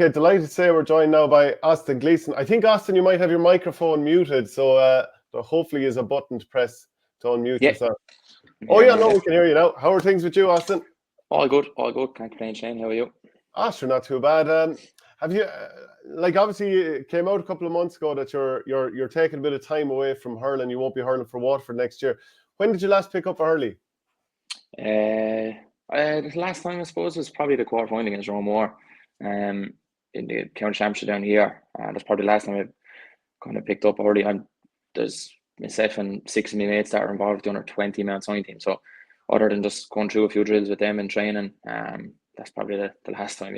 Okay, delighted to say we're joined now by Austin Gleeson. I think, Austin, you might have your microphone muted, so hopefully there's a button to press to unmute yourself. Oh, yeah, no, we can hear you now. How are things with you, Austin? All good. Can't complain, Shane. How are you? Sure, not too bad. Have you, obviously it came out a couple of months ago that you're taking a bit of time away from hurling. You won't be hurling for Waterford next year. When did you last pick up a hurley? The last time, I suppose, was probably the quarter final against Rowan in the county championship down here. That's probably the last time I kind of picked up a hurley. And there's myself and 6 of my mates that are involved with the under 20 Mount Sion team. So other than just going through a few drills with them and training, that's probably the last time.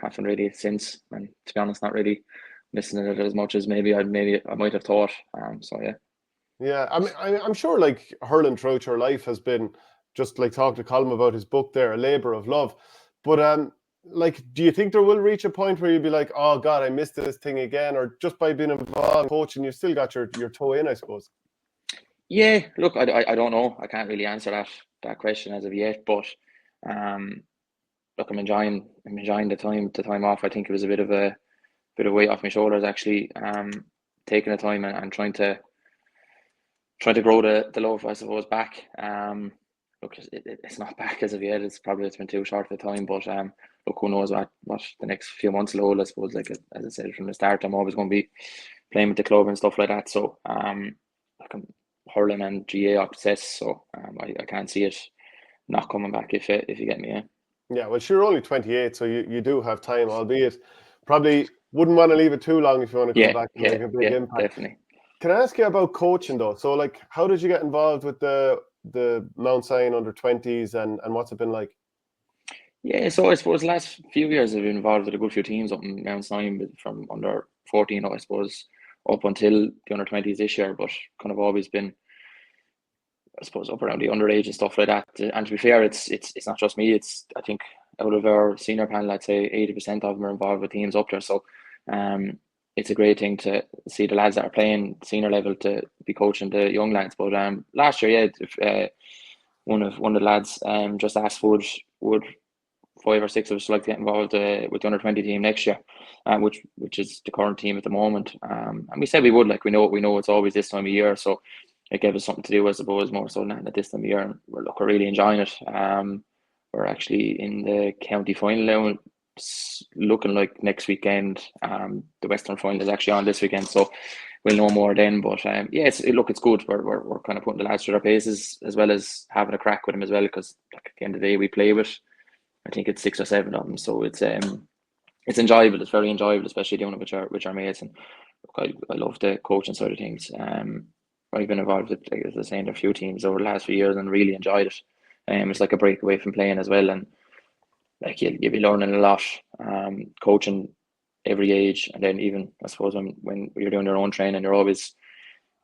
Haven't really since, and to be honest, not really missing it as much as maybe I might have thought. Yeah, I mean, I'm sure like hurling throughout your life has been, just like talking to Colm about his book there, a labour of love. But like, do you think there will reach a point where you'll be like, oh God, I missed this thing again, or just by being involved in coaching, you've still got your toe in, I suppose? Yeah, look, I don't know. I can't really answer that question as of yet, but look, I'm enjoying the time off. I think it was a bit of weight off my shoulders actually, taking the time and trying to grow the love, I suppose, back. Look, it's not back as of yet. It's been too short of a time, but look, who knows what the next few months will hold. I suppose, like as I said from the start, I'm always going to be playing with the club and stuff like that. So like I'm hurling and GA obsessed, so I can't see it not coming back if you get me. Yeah, well, you're only 28, so you do have time, albeit probably wouldn't want to leave it too long if you want to come back and make a big impact. Definitely. Can I ask you about coaching though? So like, how did you get involved with the Mount Sion under 20s and what's it been like? Yeah, so I suppose the last few years I've been involved with a good few teams up in Mount Sion from under 14, I suppose, up until the under 20s this year, but kind of always been, I suppose, up around the underage and stuff like that. And to be fair, it's not just me. It's, I think, out of our senior panel, I'd say 80% of them are involved with teams up there. So it's a great thing to see the lads that are playing senior level to be coaching the young lads. But last year, one of the lads just asked would 5 or 6 of us like to get involved with the under 20 team next year, which is the current team at the moment. And we said we would. Like we know it's always this time of year, so it gave us something to do, I suppose, more so than at this time of year. And we're really enjoying it. We're actually in the county final now. It's looking like next weekend. The Western final is actually on this weekend, so we'll know more then. But it's good. We're kind of putting the lads through their paces as well as having a crack with them as well, because like, at the end of the day we play with, I think it's 6 or 7 of them, so it's enjoyable. It's very enjoyable, especially doing it with our mates. And look, I love the coaching side of things. I've been involved with, like, as I was saying, a few teams over the last few years and really enjoyed it. It's like a break away from playing as well, and like you'll be learning a lot, coaching every age, and then even I suppose when you're doing your own training, you're always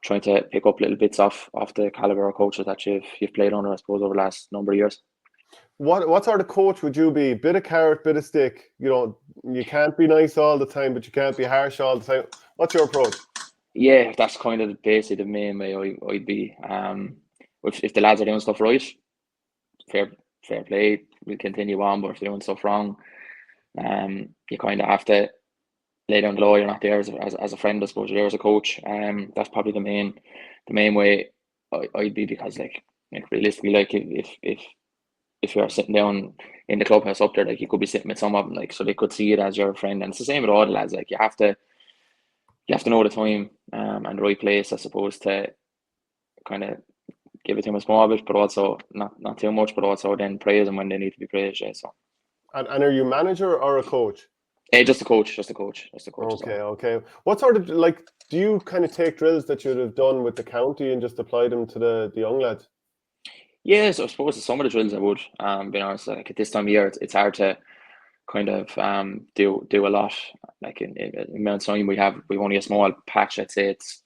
trying to pick up little bits off the caliber of coaches that you've played under, I suppose, over the last number of years. What sort of coach would you be? Bit of carrot, bit of stick. You know, you can't be nice all the time, but you can't be harsh all the time. What's your approach? Yeah, that's kind of basically the main way I'd be. If the lads are doing stuff right, fair play, we'll continue on. But if they're doing stuff wrong, you kind of have to lay down the law. You're not there as a friend, I suppose. You're there as a coach. That's probably the main way I'd be, because like realistically, like if you're sitting down in the clubhouse up there, like you could be sitting with some of them, like, so they could see it as your friend. And it's the same with all the lads. Like you have to know the time and the right place, I suppose, to kind of give it to them a small bit, but also not too much, but also then praise them when they need to be praised. Yeah, so. And are you manager or a coach? Just a coach. Okay. What sort of, like, do you kind of take drills that you'd have done with the county and just apply them to the young lads? Yeah, so I suppose some of the drills I would, being honest, like at this time of year, it's hard to kind of do a lot. Like in Mount Sion, we've only a small patch. I'd say it's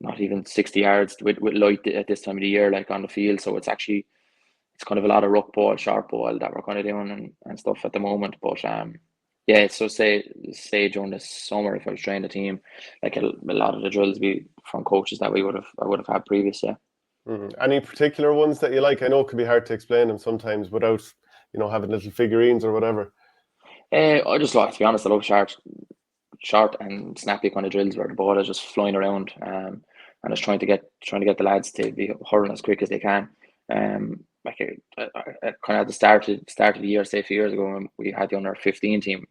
not even 60 yards with light at this time of the year, like on the field. So it's kind of a lot of ruck ball, sharp ball that we're kind of doing and stuff at the moment. But so say during the summer, if I was training the team, like a lot of the drills be from coaches that I would have had previous. Yeah. Mm-hmm. Any particular ones that you like? I know it can be hard to explain them sometimes without having little figurines or whatever. I just like, to be honest, I love short and snappy kind of drills where the ball is just flying around, and just trying to get the lads to be hurling as quick as they can. Like kind of at the start of the year, say a few years ago, when we had the under-15 team,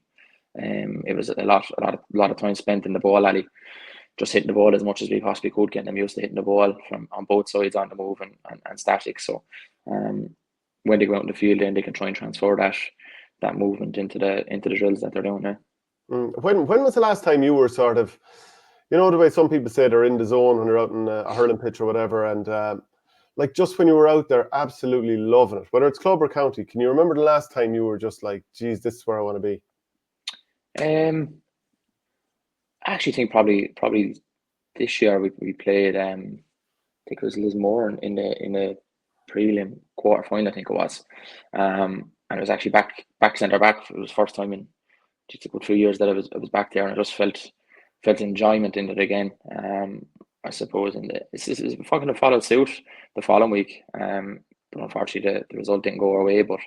it was a lot of time spent in the ball alley, just hitting the ball as much as we possibly could, getting them used to hitting the ball from on both sides on the move and static. So when they go out in the field, then they can try and transfer that movement into the drills that they're doing now. When was the last time you were sort of, the way some people say they're in the zone when they're out in a hurling pitch or whatever, and like just when you were out there absolutely loving it, whether it's club or county, can you remember the last time you were just like, geez, this is where I want to be? I actually think probably this year we played, I think it was 𝘱𝘲𝘢𝘈𝘴𝘴𝘰𝘮 in the prelim quarter final, I think it was, and it was actually back centre back. It was first time in just a good 3 years that I was back there, and I just felt enjoyment in it again. I suppose, and it's fucking followed suit the following week. But unfortunately, the result didn't go our way. But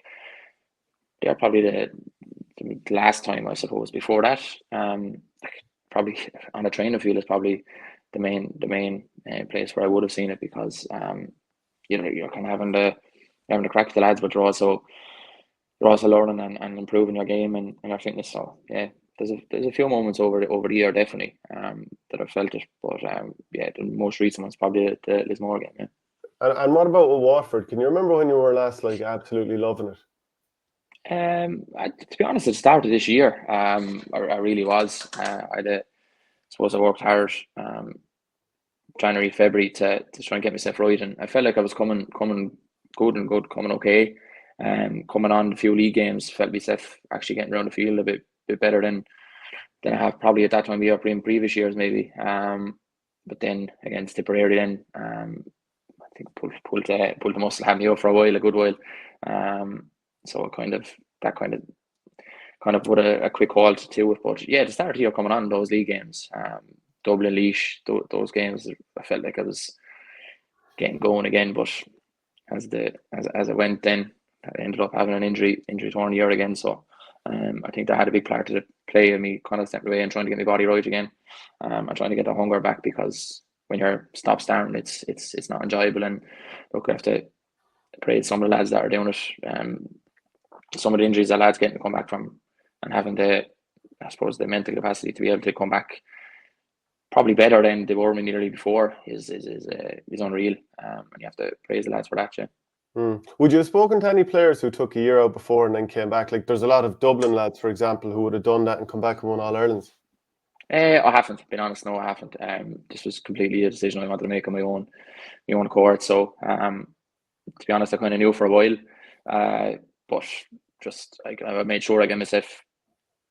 they're probably the last time, I suppose. Before that, probably on a training field is probably the main place where I would have seen it, because you're kind of having to crack with the lads, but you're also learning and improving your game and your fitness. So yeah, there's a few moments over the year definitely that I've felt it, but yeah, the most recent one's probably the 𝘱𝘲𝘢𝘈𝘴𝘴𝘰𝘮 game. Yeah. And what about with Waterford? Can you remember when you were last like absolutely loving it? To be honest, at the start of this year, I really was. I suppose I worked hard January, February to try and get myself right, and I felt like I was coming good, coming okay. Coming on a few league games, felt myself actually getting around the field a bit better than I have probably at that time of year in previous years maybe. But then against Tipperary, then I think pulled the muscle, had me up for a good while. So that kind of put a quick halt to it. But yeah, the start of the year coming on those league games, Dublin, Laois, those games, I felt like I was getting going again. But as it went, then I ended up having an injury torn year again. So I think that had a big part to play in me kind of stepping away and trying to get my body right again. And trying to get the hunger back, because when you're stop-starting, it's not enjoyable. And look, I have to praise some of the lads that are doing it. Some of the injuries that lads getting to come back from, and having the mental capacity to be able to come back probably better than they were nearly before is unreal. And you have to praise the lads for that, yeah. Would you have spoken to any players who took a year out before and then came back? Like there's a lot of Dublin lads, for example, who would have done that and come back and won All-Irelands. I haven't, been honest. No, I haven't. This was completely a decision I wanted to make on my own accord. So to be honest, I kind of knew for a while, but just I made sure I gave myself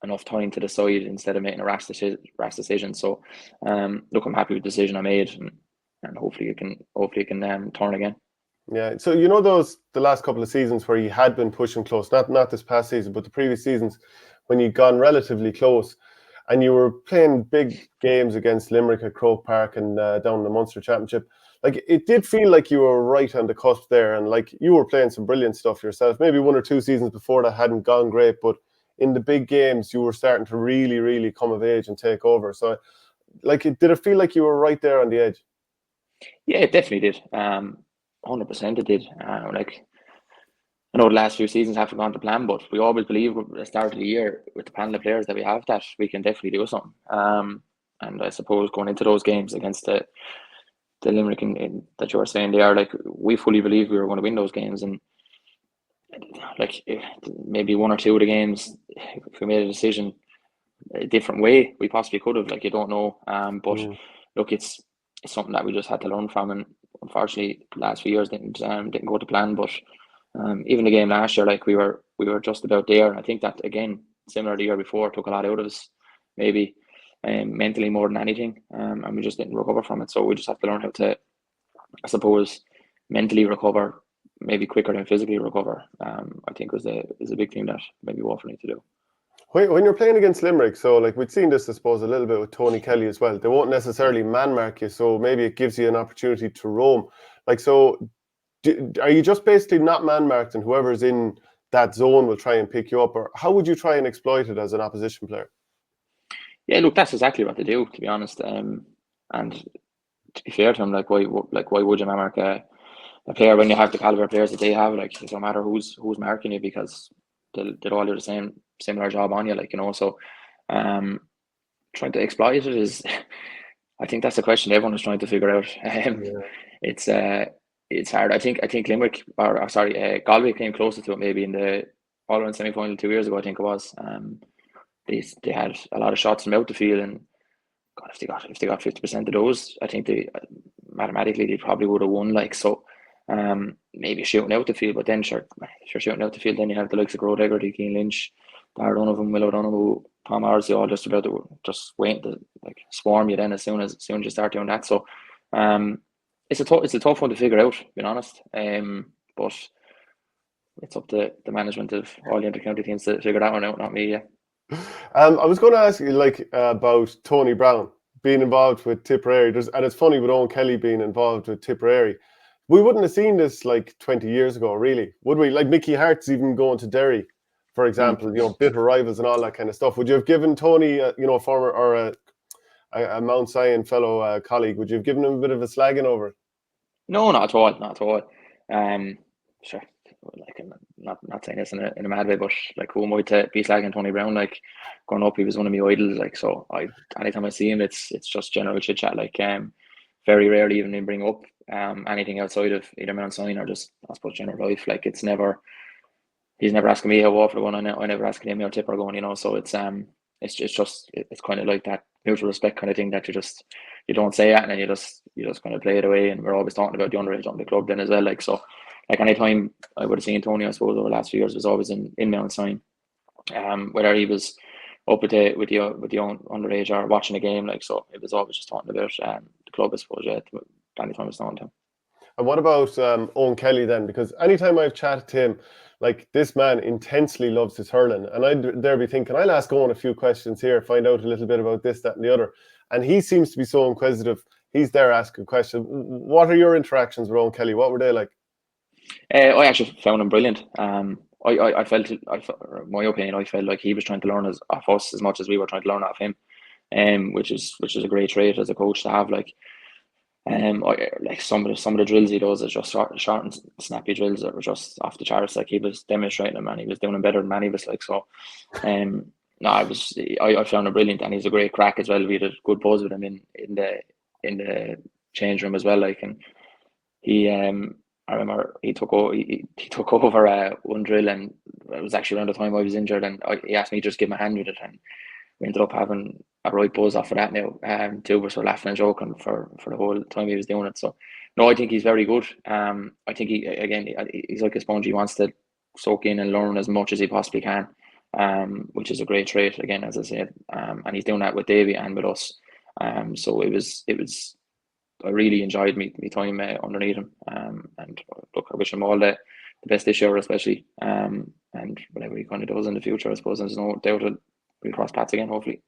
enough time to decide instead of making a rash decision. So look, I'm happy with the decision I made, and hopefully it can turn again. Yeah, so the last couple of seasons where you had been pushing close, not this past season, but the previous seasons when you'd gone relatively close, and you were playing big games against Limerick at Croke Park and down in the Munster Championship. Like it did feel like you were right on the cusp there, and like you were playing some brilliant stuff yourself. Maybe 1 or 2 seasons before that hadn't gone great, but in the big games you were starting to really, really come of age and take over. So, like, did it feel like you were right there on the edge? Yeah, it definitely did. 100% it did. Like, I know the last few seasons haven't gone to plan, but we always believe at the start of the year with the panel of players that we have that we can definitely do something. And I suppose going into those games against the Limerick that you were saying there, like we fully believe we were going to win those games, and like maybe 1 or 2 of the games, if we made a decision a different way, we possibly could have. Like you don't know, but look, it's something that we just had to learn from, and unfortunately, the last few years didn't go to plan. But even the game last year, like we were just about there. I think that again, similar to the year before, took a lot out of us, maybe mentally more than anything, and we just didn't recover from it. So we just have to learn how to, I suppose, mentally recover, maybe quicker than physically recover. I think is a big thing that maybe Waterford need to do. When you're playing against Limerick, so like we've seen this, I suppose, a little bit with Tony Kelly as well. They won't necessarily man mark you, so maybe it gives you an opportunity to roam. Like, so are you just basically not man marked, and whoever's in that zone will try and pick you up, or how would you try and exploit it as an opposition player? Yeah, look, that's exactly what they do, to be honest. And to be fair to them, why would you mark a player when you have the caliber of players that they have? Like, it don't matter who's marking you, because they'll all do the similar job on you. Like, So trying to exploit it is, I think that's the question everyone is trying to figure out. It's hard. I think Limerick, Galway came closer to it maybe in the All-Ireland semi-final 2 years ago, I think it was. They had a lot of shots from out the field, and God, if they got 50% of those, I think they mathematically they probably would have won. Like, so, maybe shooting out the field, but then sure, shooting out the field, then you have the likes of Gro Degarty, Cian Lynch, Darragh Donovan, Will O'Donoghue, Tom Morrissey, all just about to just wait to swarm you then as soon as you start doing that. So, it's a tough one to figure out, being honest. But it's up to the management of all the inter-county teams to figure that one out, not me. Yeah. I was going to ask you about Tony Brown being involved with Tipperary. And it's funny with Owen Kelly being involved with Tipperary. We wouldn't have seen this 20 years ago, really, would we? Like Mickey Hart's even going to Derry, for example, bitter rivals and all that kind of stuff. Would you have given Tony, a former or a Mount Sion fellow colleague, would you have given him a bit of a slagging over it? No, not at all. Sure. I'm not saying this in a mad way, but who am I to be slagging Tony Brown? Growing up, he was one of my idols. So anytime I see him, it's just general chit chat. Very rarely even bring up anything outside of either Mount Sion or just, I suppose, general life. He's never asking me how Waterford are going. I never asking him how Tipper are going. So it's kind of like that mutual respect kind of thing that you don't say it, and then you just kind of play it away. And we're always talking about the underage on the club then as well. So. Any time I would have seen Tony, I suppose, over the last few years was always in Mount Sion. Whether he was up with the underage or watching a game, so it was always just talking about the club, I suppose. Yeah, anytime I was talking to him. And what about Owen Kelly then? Because anytime I've chatted to him, this man intensely loves his hurling, and I'd there be thinking, I'll ask Owen a few questions here, find out a little bit about this, that, and the other. And he seems to be so inquisitive. He's there asking questions. What are your interactions with Owen Kelly? What were they like? I actually found him brilliant. I felt, in my opinion, I felt like he was trying to learn off us as much as we were trying to learn off him, which is a great trait as a coach to have. Some of the drills he does is just short and snappy drills that were just off the charts. He was demonstrating them, and he was doing them better than many of us. I found him brilliant, and he's a great crack as well. We had a good buzz with him in the change room as well. And he I remember he took over one drill, and it was actually around the time I was injured, and he asked me to just give him a hand with it, and we ended up having a right buzz off of that now. Two of us were laughing and joking for the whole time he was doing it. So no, I think he's very good. I think he's like a sponge. He wants to soak in and learn as much as he possibly can, which is a great trait, again, as I said. And he's doing that with Davy and with us. So it was. I really enjoyed my time underneath him, and look, I wish him all the best this year, especially, and whatever he kind of does in the future, I suppose. There's no doubt that we'll cross paths again, hopefully.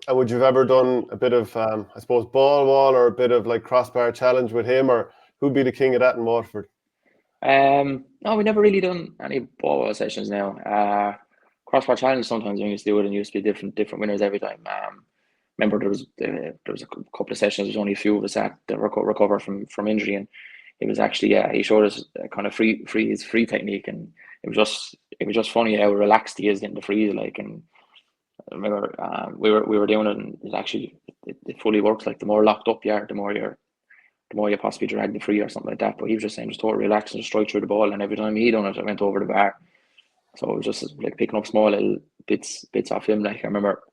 And would you have ever done a bit of, I suppose, ball wall or a bit of crossbar challenge with him, or who'd be the king of that in Waterford? No, we never really done any ball wall sessions now. Crossbar challenge, sometimes we used to do it, and used to be different winners every time. Remember there was a couple of sessions. There was only a few of us that recover from injury, and it was actually he showed us a kind of free technique, and it was just funny how relaxed he is in the freeze. And I remember we were doing it, and it fully works. The more locked up you are, the more you possibly drag the free or something like that. But he was just saying just totally relax and just strike through the ball, and every time he done it, I went over the bar. So it was just picking up small little bits off him. I remember,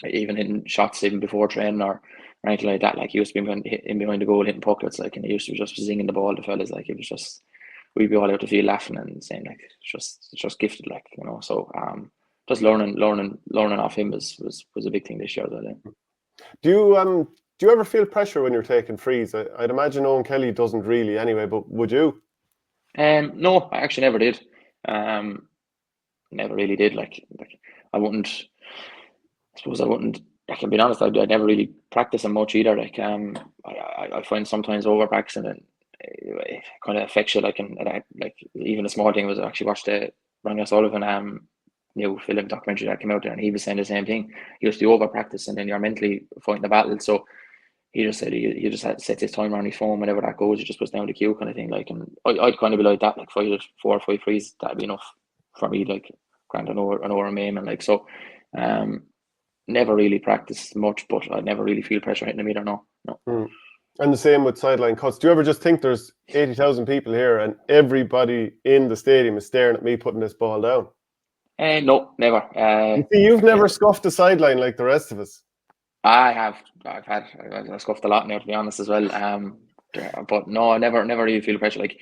even in shots, even before training or anything like that, he used to be in behind the goal hitting puckets, and he used to be just zinging the ball to fellas. It was just, we'd be all out the field laughing and saying it's just gifted, So just learning off him was a big thing this year. Do you ever feel pressure when you're taking frees? I'd imagine Owen Kelly doesn't really anyway, but would you? No, I actually never did. Never really did. I wouldn't. I suppose I wouldn't. I can be honest. I never really practice them much either. I find sometimes over practicing, and it kind of affects you. And even a small thing was I actually watched the Ronnie O'Sullivan, new film documentary that came out there, and he was saying the same thing. He used to do over practice, and then you're mentally fighting the battle. So he just said he just sets his timer on his phone whenever that goes. He just puts down the cue kind of thing. Like, and I'd kind of be like that. Like, if I did 4 or 5 frees, that'd be enough for me. Like, grand an hour I'm aiming. Like, so, never really practiced much, but I never really feel pressure hitting them either. No. And the same with sideline cuts. Do you ever just think there's 80,000 people here and everybody in the stadium is staring at me putting this ball down? No, never. You see, you've never scuffed the sideline like the rest of us. I have. I've scuffed a lot now, to be honest, as well. But no, I never really feel pressure. Like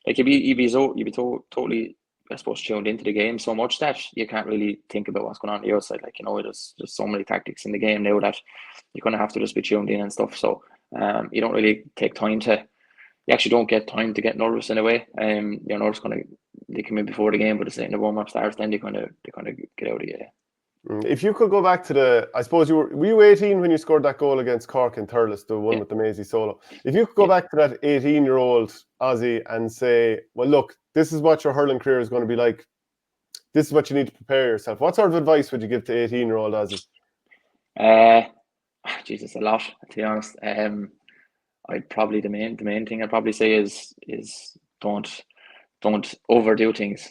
you'd be totally, I suppose, tuned into the game so much that you can't really think about what's going on the outside. Like, there's so many tactics in the game now that you're going to have to just be tuned in and stuff. So you don't really take time to. You actually don't get time to get nervous in a way. You're nervous they come in before the game, but it's like the warm up starts, then they kind of get out of you. If you could go back to I suppose were you 18 when you scored that goal against Cork in Thurles, the one with the Maisie solo? If you could go back to that 18-year-old Aussie and say, well, look, this is what your hurling career is going to be like. This is what you need to prepare yourself. What sort of advice would you give to 18-year-old Aussie? Jesus, a lot, to be honest. I'd probably the main thing I'd probably say is don't overdo things.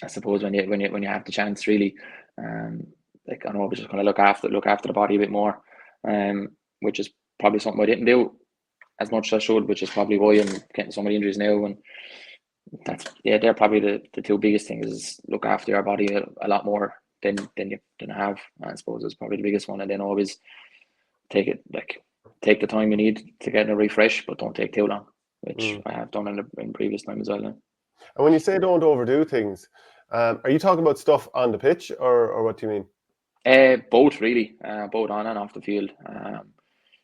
I suppose when you have the chance, really, like, I know I was just going to look after the body a bit more, which is probably something I didn't do as much as I should, which is probably why I'm getting so many injuries now. And they're probably the 2 biggest things, is look after your body a lot more than you have. I suppose is probably the biggest one, and then always take the time you need to get a refresh, but don't take too long, which I have done in previous time as well. Now. And when you say don't overdo things, are you talking about stuff on the pitch, or what do you mean? Both, really. Both on and off the field.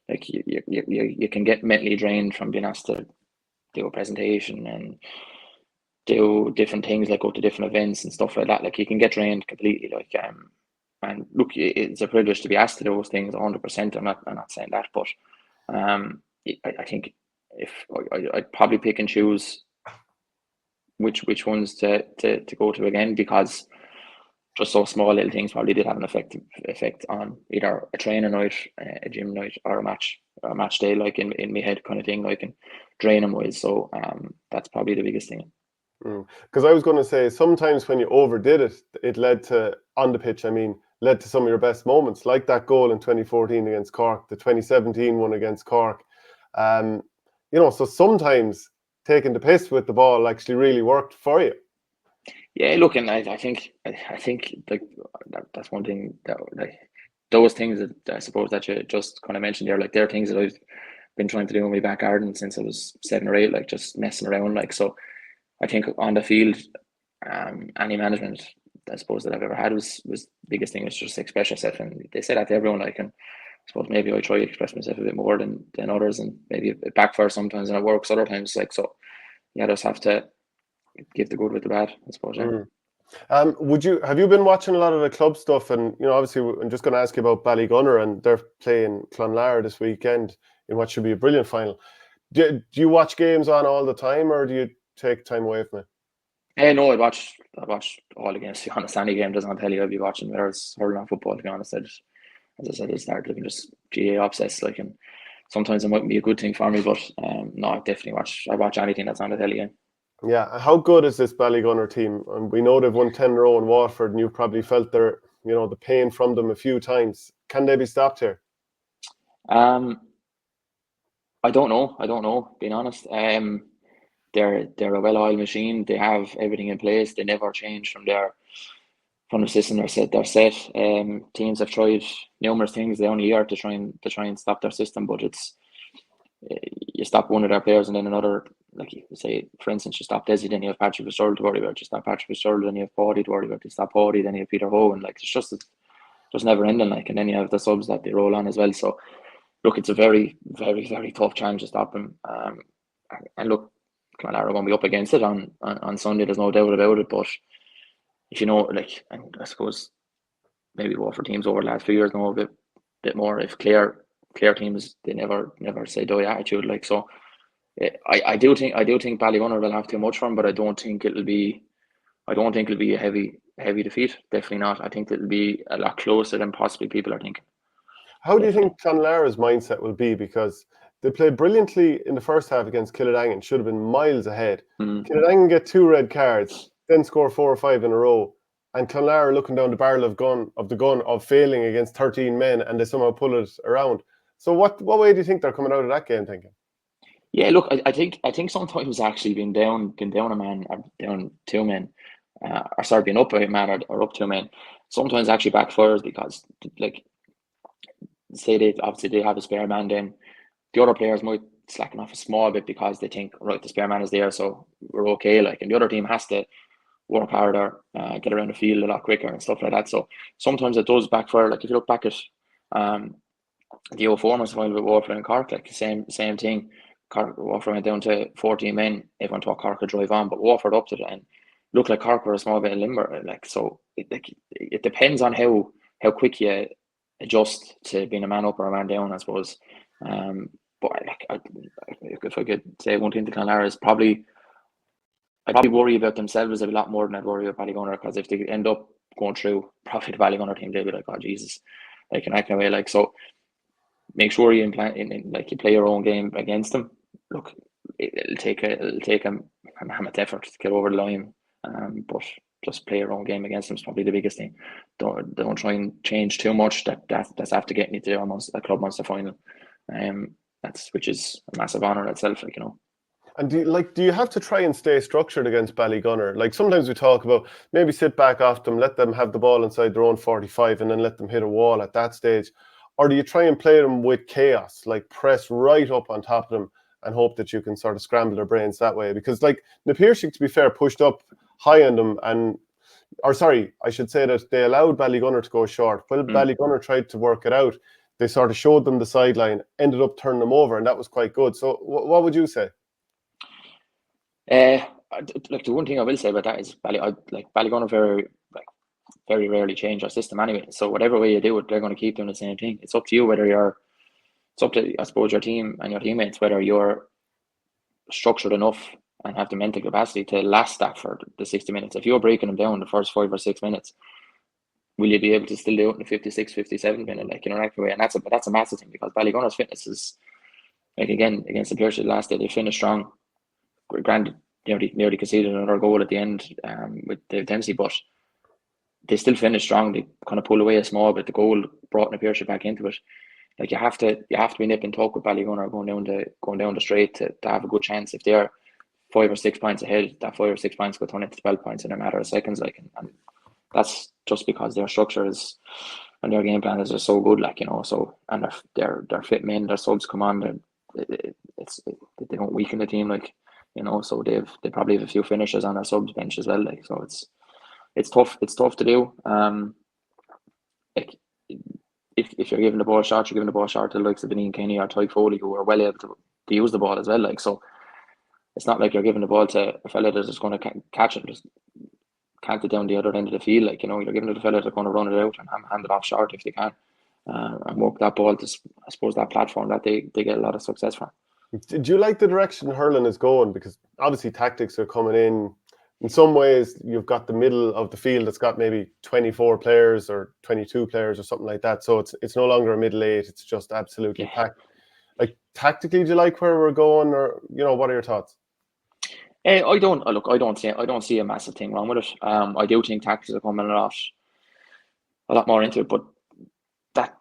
Like you can get mentally drained from being asked to do a presentation and do different things, like go to different events and stuff like that. Like, you can get drained completely. Like, and look, it's a privilege to be asked to do those things 100%. I'm not saying that, but I think if I'd probably pick and choose which ones to go to again, because just those small little things probably did have an effect on either a training night, a gym night, or a match day, like in my head kind of thing, like, and draining wise. So that's probably the biggest thing. Because I was going to say, sometimes when you overdid it, it led to, on the pitch, led to some of your best moments, like that goal in 2014 against Cork, the 2017 one against Cork. So sometimes taking the piss with the ball actually really worked for you. Yeah, look, and I think like that's one thing that, like, those things that I suppose that you just kind of mentioned there, like, they're things that I've been trying to do in my back garden since I was 7 or 8, like, just messing around, like. So I think on the field, any management, I suppose, that I've ever had was the biggest thing was just express yourself, and they say that to everyone. Like, and I suppose maybe I try to express myself a bit more than others, and maybe it backfires sometimes and it works other times. Like, so yeah, just have to give the good with the bad, I suppose. Yeah. Have you been watching a lot of the club stuff? And obviously, I'm just going to ask you about Ballygunner, and they're playing Clonlara this weekend in what should be a brilliant final. Do you watch games on all the time, or do you take time away from it? No, I watch all the games. To be honest, any game doesn't tell you I'll be watching, whether it's hurling or football. To be honest, as I said, I started looking just GA obsessed, like, and sometimes it might be a good thing for me, but no, I definitely watch. I watch anything that's on the telly. Yeah, how good is this Ballygunner team? And we know they've won 10 in a row in Waterford, and you've probably felt the pain from them a few times. Can they be stopped here? I don't know. Being honest, they're a well-oiled machine. They have everything in place. They never change from the system they're set. Teams have tried numerous things the only year to try and stop their system, but it's you stop one of their players and then another. Like, you say, for instance, you stop Déise, then you have Patrick Fitzgerald to worry about. You stop Patrick Fitzgerald, then you have 𝘱𝗶𝗄𝘁 to worry about. You stop 𝘱𝗶𝗶𝗁, then you have Peter Ho, and like, it's just never ending. Like, and then you have the subs that they roll on as well. So look, it's a very, very, very tough challenge to stop them. And look, Clonlara won't be up against it on Sunday. There's no doubt about it. But if like, and I suppose maybe Waterford teams over the last few years know a bit more. If clear teams, they never say die attitude. Like, so. I do think Ballygunner will have too much for him, but I don't think it'll be I don't think it'll be a heavy defeat. Definitely not. I think it'll be a lot closer than possibly people are thinking. How do you think Clonlara's mindset will be? Because they played brilliantly in the first half against Kildangan, should have been miles ahead. Kildangan get 2 red cards, then score 4 or 5 in a row, and Clonlara looking down the barrel of the gun of failing against 13 men, and they somehow pull it around. So what way do you think they're coming out of that game thinking? Yeah, look, I think sometimes actually being down a man or down 2 men, or sorry, being up a man or up 2 men, sometimes actually backfires because like say they have a spare man, then the other players might slacken off a small bit because they think, right, the spare man is there, so we're okay. Like, and the other team has to work harder, get around the field a lot quicker and stuff like that. So sometimes it does backfire. Like if you look back at the 04 final with Waterford and Cork, like same thing. Waterford went down to 14 men. Everyone thought Cork could drive on, but Waterford upped it and looked like Cork were a small bit of limber. Like, so it depends on how quick you adjust to being a man up or a man down, I suppose. But if I could say one thing to Clonlara is I'd probably worry about themselves a lot more than I'd worry about Ballygunner, because if they end up going through probably the Ballygunner team, they'll be like, oh Jesus, like in that kind of way. Like, so make sure you you play your own game against them. Look, it'll take a mammoth effort to get over the line, but just play your own game against them is probably the biggest thing. Don't try and change too much. That's after getting you to almost a club monster final. Which is a massive honour in itself, like, you know. And do you have to try and stay structured against Ballygunner? Like sometimes we talk about maybe sit back off them, let them have the ball inside their own 45 and then let them hit a wall at that stage. Or do you try and play them with chaos, like press right up on top of them and hope that you can sort of scramble their brains that way? Because like na Piarsaigh, to be fair, pushed up high on them I should say that they allowed Ballygunner to go short. Well, Ballygunner tried to work it out. They sort of showed them the sideline, ended up turning them over, and that was quite good. So what would you say? Like the one thing I will say about that is Ballygunner very rarely change our system anyway. So whatever way you do it, they're going to keep doing the same thing. It's up to you it's up to, I suppose, your team and your teammates, whether you're structured enough and have the mental capacity to last that for the 60 minutes. If you're breaking them down the first 5 or 6 minutes, will you be able to still do it in the 56, 57 minute, like, you know, that way? And that's a massive thing, because Ballygunner's fitness is, like, again, against the Piarsaigh last day, they finished strong. Granted, nearly conceded another goal at the end with Davy Fitzy, but they still finished strong. They kind of pulled away a small bit. The goal brought the Piarsaigh back into it. Like, you have to be nip and tuck with Ballygunner going down the straight to have a good chance. If they're 5 or 6 points ahead, that 5 or 6 points could turn into 12 points in a matter of seconds. Like, and that's just because their structure is and their game plan is just so good. Like, you know, so, and their fit men, their subs come on. They don't weaken the team, like, you know. So they probably have a few finishers on their subs bench as well. Like, so it's tough. It's tough to do. Like, if you're giving the ball short, you're giving the ball short to the likes of 𝘱𝘗 Kenny or Tadhg Foley, who are well able to use the ball as well. Like, so it's not like you're giving the ball to a fella that's just going to catch it, just cant it down the other end of the field. Like, you know, you're giving it to the fella that's going to run it out and hand it off short if they can, and work that ball to, I suppose, that platform that they get a lot of success from. Do you like the direction hurling is going? Because obviously tactics are coming in. In some ways, you've got the middle of the field that's got maybe 24 players or 22 players or something like that. So it's no longer a middle 8. It's just absolutely packed. Like, tactically, do you like where we're going, or, you know, what are your thoughts? I don't see a massive thing wrong with it. I do think tactics are coming a lot more into it, but that's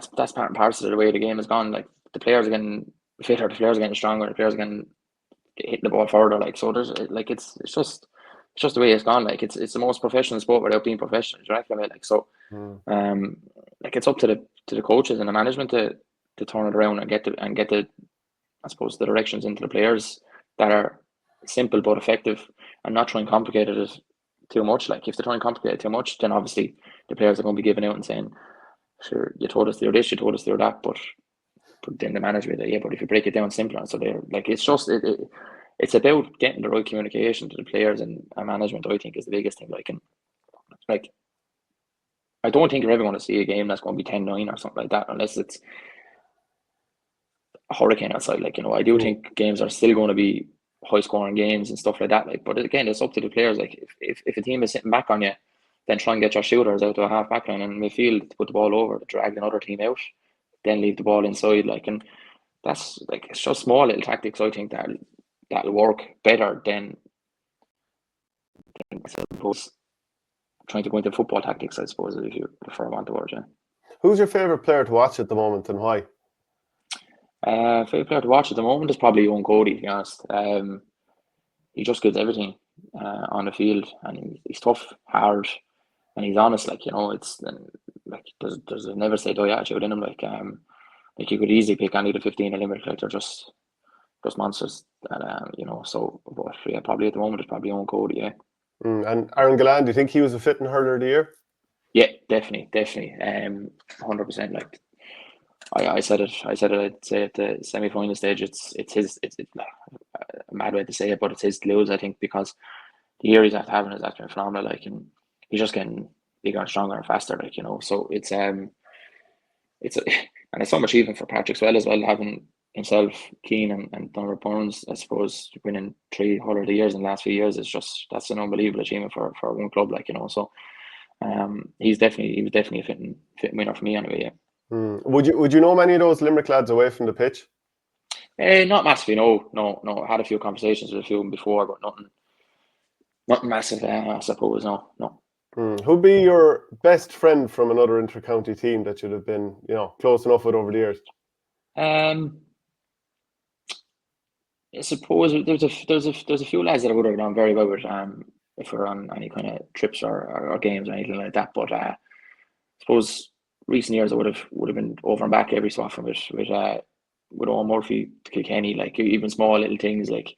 part and parcel of the way the game has gone. Like, the players are getting fitter, the players are getting stronger, the players are getting hitting the ball further. Like, so there's like it's just the way it's gone. Like, it's the most professional sport without being professional. Do you know what I mean? Like, so like, it's up to the coaches and the management to turn it around and get the I suppose the directions into the players that are simple but effective, and not try and complicate it too much. Like, if they try and complicate it too much, then obviously the players are going to be giving out and saying, sure, you told us to do this, you told us to do that, but then the management, but if you break it down simpler, so they're like, it's just it's about getting the right communication to the players and management. I think is the biggest thing. Like, I don't think you're ever going to see a game that's going to be 10-9 or something like that, unless it's a hurricane outside. Like, you know, I do think games are still going to be high scoring games and stuff like that. Like, but again, it's up to the players. Like, if a team is sitting back on you, then try and get your shooters out to a half back line and midfield to put the ball over, to drag another team out, then leave the ball inside. Like, and that's like, it's just small little tactics. I think that'll work better than I suppose trying to go into football tactics, I suppose, if you prefer want the word. Yeah. Who's your favourite player to watch at the moment, and why? Favourite player to watch at the moment is probably 𝘧𝘬𝘀𝘀, to be honest. He just gives everything on the field, and he's tough, hard, and he's honest. Like, you know, it's like there's a never say die attitude in him. Like you could easily pick any of the 15 in Limerick. Like, they're just monsters. And you know, so but yeah, probably at the moment it's probably 𝘧𝘀𝘀, yeah. And Aaron Gillane, do you think he was a fitting hurler of the year? Yeah, definitely. 100%. Like, I said it. I'd say at the semi-final stage, it's a mad way to say it, but it's his to lose, I think, because the year he's after having is actually phenomenal. Like, and he's just getting bigger and stronger and faster. Like, you know, so it's and it's so much even for Patrick as well, having himself, Keane and Donald Burns, I suppose, winning 3 hurler of the years in the last few years is just, that's an unbelievable achievement for one club. Like, you know, so he was definitely a fitting winner for me anyway. Yeah. Would you know many of those Limerick lads away from the pitch? Not massively, no. I had a few conversations with a few of them before, but nothing massive, I suppose. No. Who'd be your best friend from another inter-county team that you'd have been, you know, close enough with over the years? I suppose there's a few lads that I would have done very well with, if we're on any kind of trips or games or anything like that. But I suppose recent years I would have been over and back every so often with Eoin Murphy, Kilkenny. Like, even small little things, like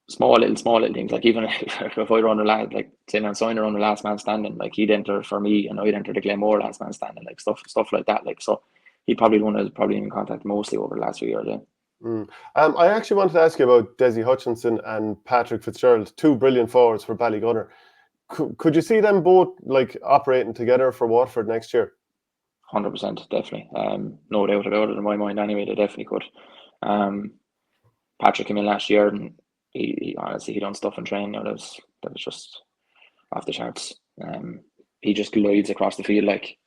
small little things. Like, even if I run the lad, like say Mount Sion run the last man standing, like he'd enter for me and I'd enter the 𝘬𝘢𝘀 last man standing, like stuff like that. Like, so he probably the one I was probably in contact mostly over the last few years. Yeah. I actually wanted to ask you about Davy Hutchinson and Patrick Fitzgerald, 2 brilliant forwards for Ballygunner. Could you see them both like operating together for Waterford next year? 100%, definitely. No doubt about it in my mind. Anyway, they definitely could. Patrick came in last year and he honestly, he done stuff in training. That was just off the charts. He just glides across the field like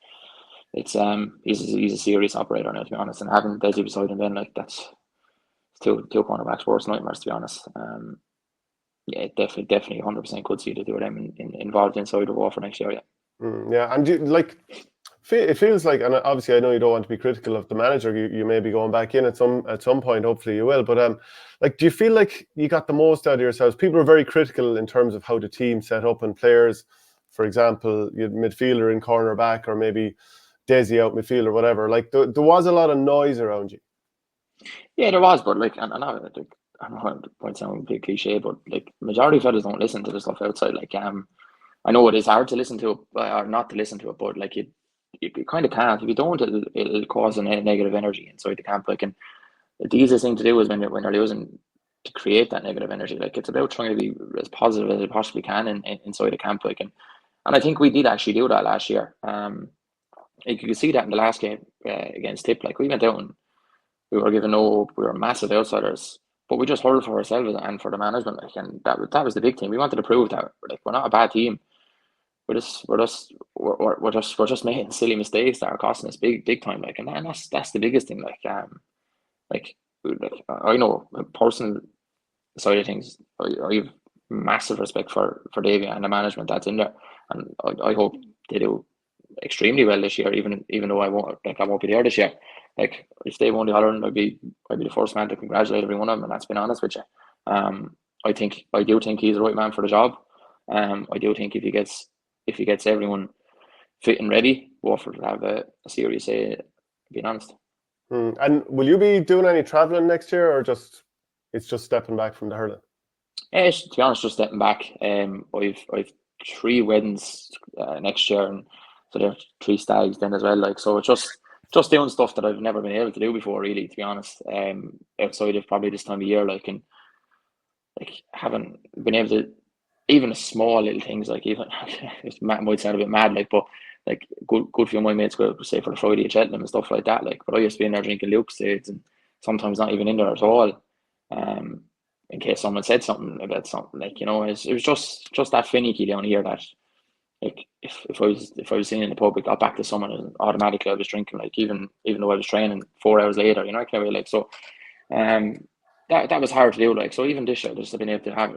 it's he's a serious operator now, to be honest. And having Déise beside him, then like that's two cornerbacks worst nightmares, to be honest. Yeah, definitely 100% could see the two of them involved inside the war for next year. Yeah. Yeah, and it feels like, and obviously I know you don't want to be critical of the manager. You may be going back in at some point. Hopefully you will. But like, do you feel like you got the most out of yourselves? People are very critical in terms of how the team set up and players. For example, you had midfielder in corner back, or maybe Déise out midfield or whatever. Like, there was a lot of noise around you. Yeah, there was, but like, and I know it might sound a bit cliche, but like, majority of fellas don't listen to the stuff outside. Like, I know it is hard to listen to it, or not to listen to it, but like, you kind of can't. If you don't, it'll cause a negative energy inside the camp. Like, and the easiest thing to do is when they're losing, to create that negative energy. Like, it's about trying to be as positive as you possibly can inside the camp. Like, and I think we did actually do that last year. Like, you could see that in the last game against Tip. Like, we went out and we were given no hope. We were massive outsiders, but we just hurled for ourselves and for the management. Like, and that was the big thing. We wanted to prove that we're not a bad team. We're just making silly mistakes that are costing us big time. Like, and that's the biggest thing. Like, I know personal side of things. I have massive respect for Davy and the management that's in there, and I hope they do extremely well this year. Even though I won't be there this year. Like, if they won the All-Ireland, I'd be the first man to congratulate every one of them, and that's been honest with you. I do think he's the right man for the job. I do think if he gets everyone fit and ready, Waterford will have a serious say, being honest. And will you be doing any travelling next year, or it's just stepping back from the hurling? To be honest, just stepping back. I've 3 weddings next year, and so there are 3 stags then as well. Like, so it's just doing stuff that I've never been able to do before, really, to be honest. Outside of probably this time of year, like, and like, haven't been able to, even the small little things, like, even it might sound a bit mad, like, but like, good few of my mates go say for the Friday at Cheltenham and stuff like that. Like, but I used to be in there drinking 𝘬𝘢𝘀𝘀 and sometimes not even in there at all. in case someone said something about something, like, you know, it was just that finicky down here that, like, if I was seen in the pub, it got back to someone, and automatically I was drinking, like, even though I was training 4 hours later, you know, kind of like, so that was hard to do, like, so even this year, just been able to have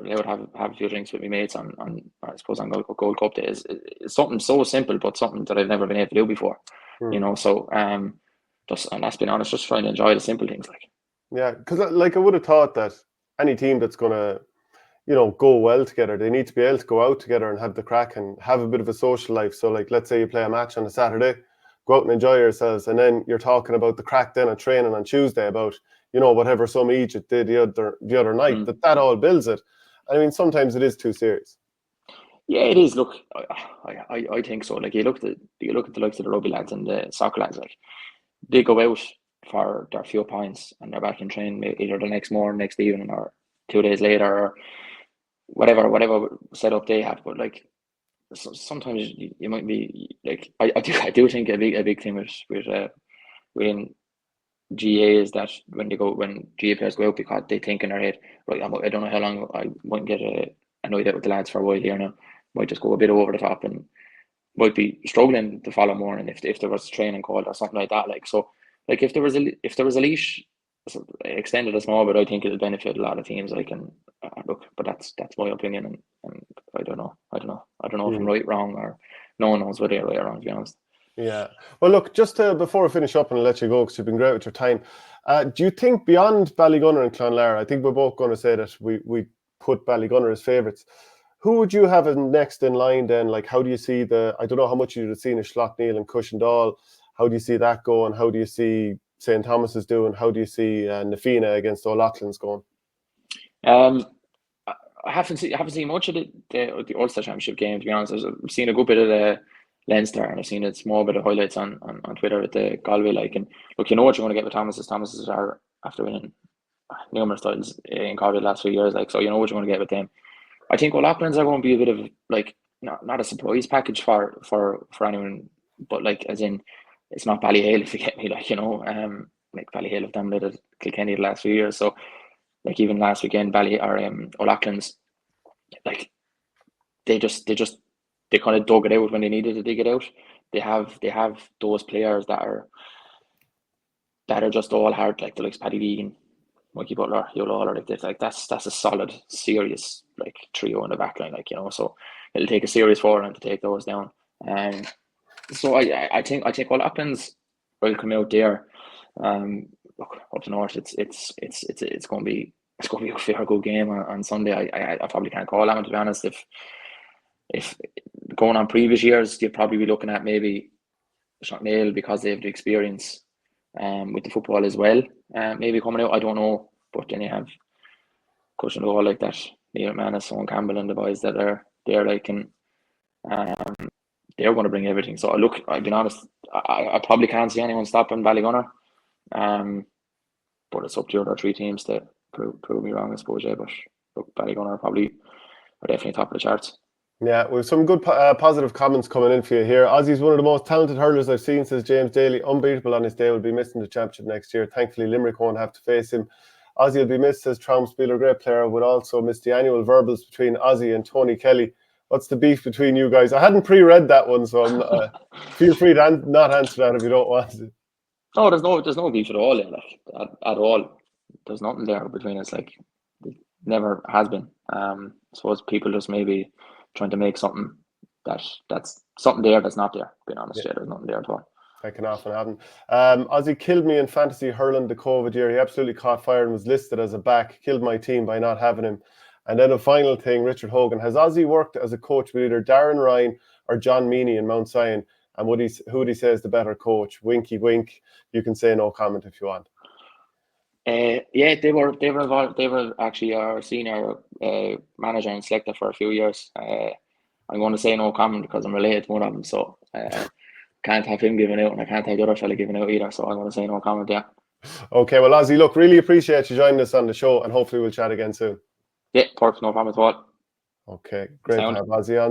a few drinks with my mates on I suppose on Gold Cup Day is something so simple, but something that I've never been able to do before, you know. So just, and that's been honest, just trying to enjoy the simple things, like. Yeah, because like I would have thought that any team that's gonna, you know, go well together, they need to be able to go out together and have the crack and have a bit of a social life. So, like, let's say you play a match on a Saturday, go out and enjoy yourselves, and then you're talking about the crack then at training on Tuesday about, you know, whatever 𝘬𝘲𝘢𝘗 did the other night. That all builds it. I mean, sometimes it is too serious. Yeah, it is. Look, I think so. Like, you look at the likes of the rugby lads and the soccer lads, like, they go out for their few pints and they're back in training either the next morning, next evening, or 2 days later, or whatever setup they have. But, like, sometimes you might be like, I do think a big thing within GA is that when GA players go out, because they think in their head, right, I don't know how long I might get annoyed out with the lads for a while here now, might just go a bit over the top and might be struggling to follow more, and if there was training called or something like that, like, so, like, if there was a leash extended a small bit, I think it'll benefit a lot of teams. I can look, but that's my opinion, and I don't know if I'm right, wrong, or no one knows whether they're right or wrong, to be honest. Yeah. Well, look, just before we finish up and I'll let you go, because you've been great with your time, do you think beyond Ballygunner and Clonlara, I think we're both going to say that we put Ballygunner as favourites, who would you have as next in line then? Like, how do you see I don't know how much you'd have seen of 𝘱𝘶𝑚 and Cushendall. How do you see that going? How do you see St. Thomas is doing? How do you see Na Fianna against O'Loughlin's going? I haven't seen much of the Ulster Championship game, to be honest. I've seen a good bit of the Leinster, and I've seen a small bit of highlights on Twitter with the Galway, like, and look, you know what you're going to get with Thomas's. Thomas's are, after winning numerous titles in Galway the last few years, like, so you know what you're going to get with them. I think O'Loughlin's are going to be a bit of, like, not a surprise package for anyone, but, like, as in, it's not Ballyhale, if you get me, like, you know, like, Ballyhale have dominated Kilkenny the last few years, so, like, even last weekend, O'Loughlin's, like, they kind of dug it out when they needed to dig it out. They have those players that are just all hard, like the likes Paddy Deegan, Mikey Butler, Hugh Lawler, like this. Like, that's a solid, serious, like, trio in the back line, like, you know. So it'll take a serious forward to take those down. So I think O'Loughlin's will come out there. Look, up to north, it's going to be a fair good game on Sunday. I probably can't call that, to be honest. If going on previous years, you'd probably be looking at maybe 𝘱𝘉𝑚, because they have the experience with the football as well. Maybe coming out, I don't know. But then you have Cushendall, like that, Neil McManus, Owen Campbell, and the boys that are there, like, and they're going to bring everything. So look, I've been honest, I probably can't see anyone stopping Ballygunner. But it's up to the other three teams to prove me wrong, I suppose. Yeah, but look, Ballygunner are definitely top of the charts. Yeah, we have some good positive comments coming in for you here. Ozzy's one of the most talented hurlers I've seen, says James Daly. Unbeatable on his day, will be missing the championship next year. Thankfully, Limerick won't have to face him. Ozzy will be missed, says Traumspieler, great player. Would also miss the annual verbals between Ozzy and Tony Kelly. What's the beef between you guys? I hadn't pre-read that one, so I'm, feel free to not answer that if you don't want to. No, there's no beef at all, like, at all. There's nothing there between us, like, it never has been. I suppose people just maybe trying to make something that's something there that's not there. Being honest, yeah, there's nothing there at all. I can often happen. Ozzy killed me in fantasy hurling the COVID year. He absolutely caught fire and was listed as a back. Killed my team by not having him. And then a final thing, Richard Hogan. Has Ozzy worked as a coach with either Darren Ryan or John Meany in Mount Sion? And who would he say is the better coach? Winky wink. You can say no comment if you want. Yeah, they were involved. They were actually our senior manager and selector for a few years. I'm going to say no comment because I'm related to one of them, so can't have him giving out, and I can't have the other fella giving out either. So I'm going to say no comment. Yeah. Okay, well, Ozzy, look, really appreciate you joining us on the show, and hopefully we'll chat again soon. Yeah, perfect, no problem at all. Okay, great to have Ozzy on.